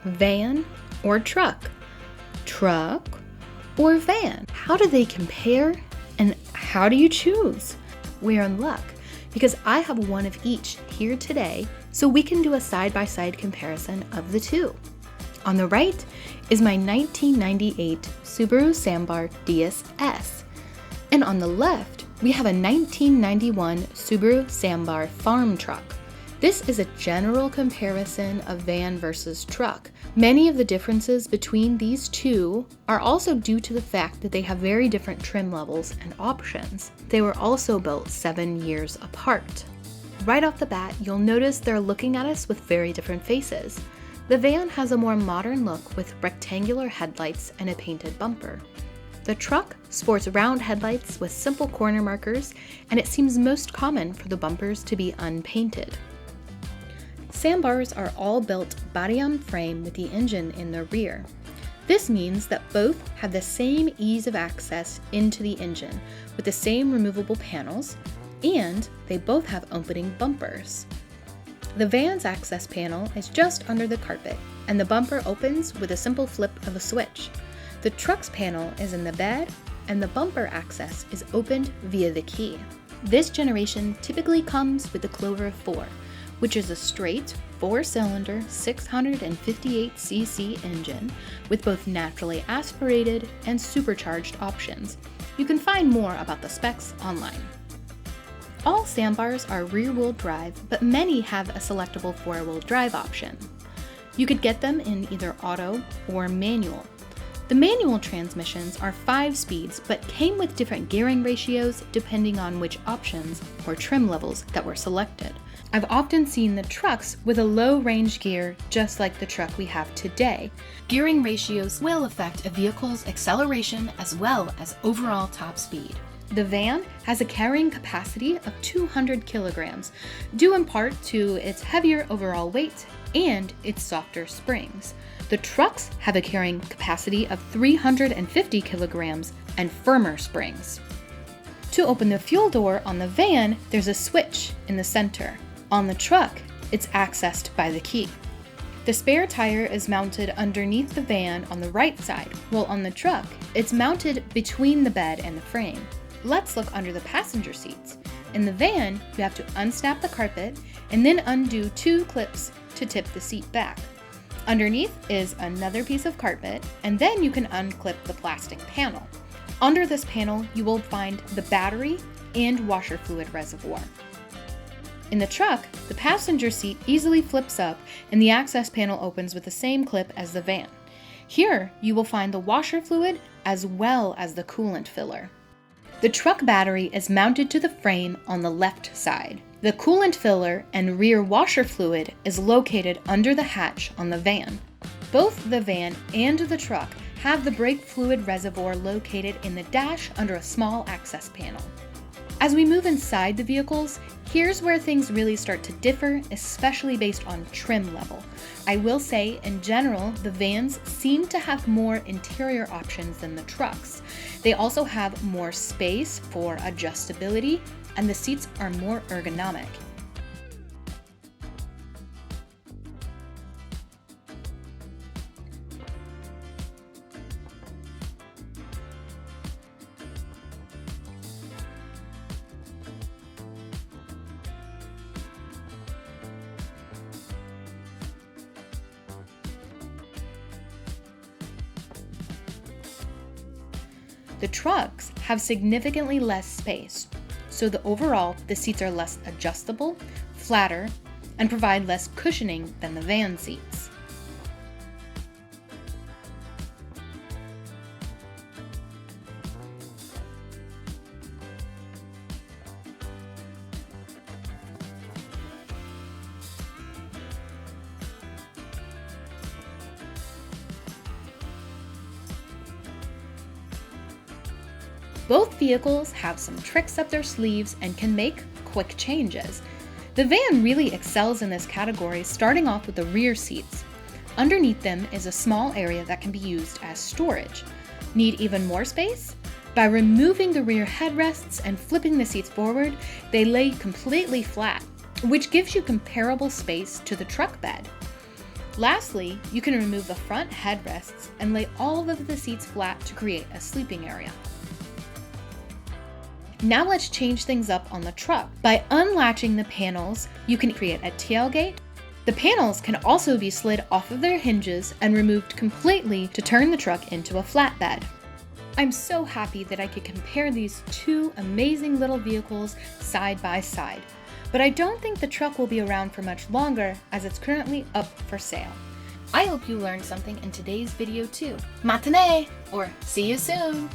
Van or truck? Truck or van? How do they compare and how do you choose? We're in luck because I have one of each here today so we can do a side-by-side comparison of the two. On the right is my 1998 Subaru Sambar Dias S, and on the left we have a 1991 Subaru Sambar Farm truck. This is a general comparison of van versus truck. Many of the differences between these two are also due to the fact that they have very different trim levels and options. They were also built 7 years apart. Right off the bat, you'll notice they're looking at us with very different faces. The van has a more modern look with rectangular headlights and a painted bumper. The truck sports round headlights with simple corner markers, and it seems most common for the bumpers to be unpainted. Sambars are all built body-on-frame with the engine in the rear. This means that both have the same ease of access into the engine with the same removable panels, and they both have opening bumpers. The van's access panel is just under the carpet, and the bumper opens with a simple flip of a switch. The truck's panel is in the bed, and the bumper access is opened via the key. This generation typically comes with the Clover 4, which is a straight 4-cylinder 658cc engine with both naturally aspirated and supercharged options. You can find more about the specs online. All Sambars are rear-wheel drive, but many have a selectable 4-wheel drive option. You could get them in either auto or manual. The manual transmissions are 5 speeds, but came with different gearing ratios depending on which options or trim levels that were selected. I've often seen the trucks with a low range gear just like the truck we have today. Gearing ratios will affect a vehicle's acceleration as well as overall top speed. The van has a carrying capacity of 200 kilograms, due in part to its heavier overall weight and its softer springs. The trucks have a carrying capacity of 350 kilograms and firmer springs. To open the fuel door on the van, there's a switch in the center. On the truck, it's accessed by the key. The spare tire is mounted underneath the van on the right side, while on the truck, it's mounted between the bed and the frame. Let's look under the passenger seats. In the van, you have to unsnap the carpet and then undo 2 clips to tip the seat back. Underneath is another piece of carpet, and then you can unclip the plastic panel. Under this panel, you will find the battery and washer fluid reservoir. In the truck, the passenger seat easily flips up and the access panel opens with the same clip as the van. Here, you will find the washer fluid as well as the coolant filler. The truck battery is mounted to the frame on the left side. The coolant filler and rear washer fluid is located under the hatch on the van. Both the van and the truck have the brake fluid reservoir located in the dash under a small access panel. As we move inside the vehicles, here's where things really start to differ, especially based on trim level. I will say, in general, the vans seem to have more interior options than the trucks. They also have more space for adjustability, and the seats are more ergonomic. The trucks have significantly less space, so the seats are less adjustable, flatter, and provide less cushioning than the van seats. Both vehicles have some tricks up their sleeves and can make quick changes. The van really excels in this category, starting off with the rear seats. Underneath them is a small area that can be used as storage. Need even more space? By removing the rear headrests and flipping the seats forward, they lay completely flat, which gives you comparable space to the truck bed. Lastly, you can remove the front headrests and lay all of the seats flat to create a sleeping area. Now let's change things up on the truck. By unlatching the panels, you can create a tailgate. The panels can also be slid off of their hinges and removed completely to turn the truck into a flatbed. I'm so happy that I could compare these two amazing little vehicles side by side. But I don't think the truck will be around for much longer as it's currently up for sale. I hope you learned something in today's video too. Matinee! Or see you soon!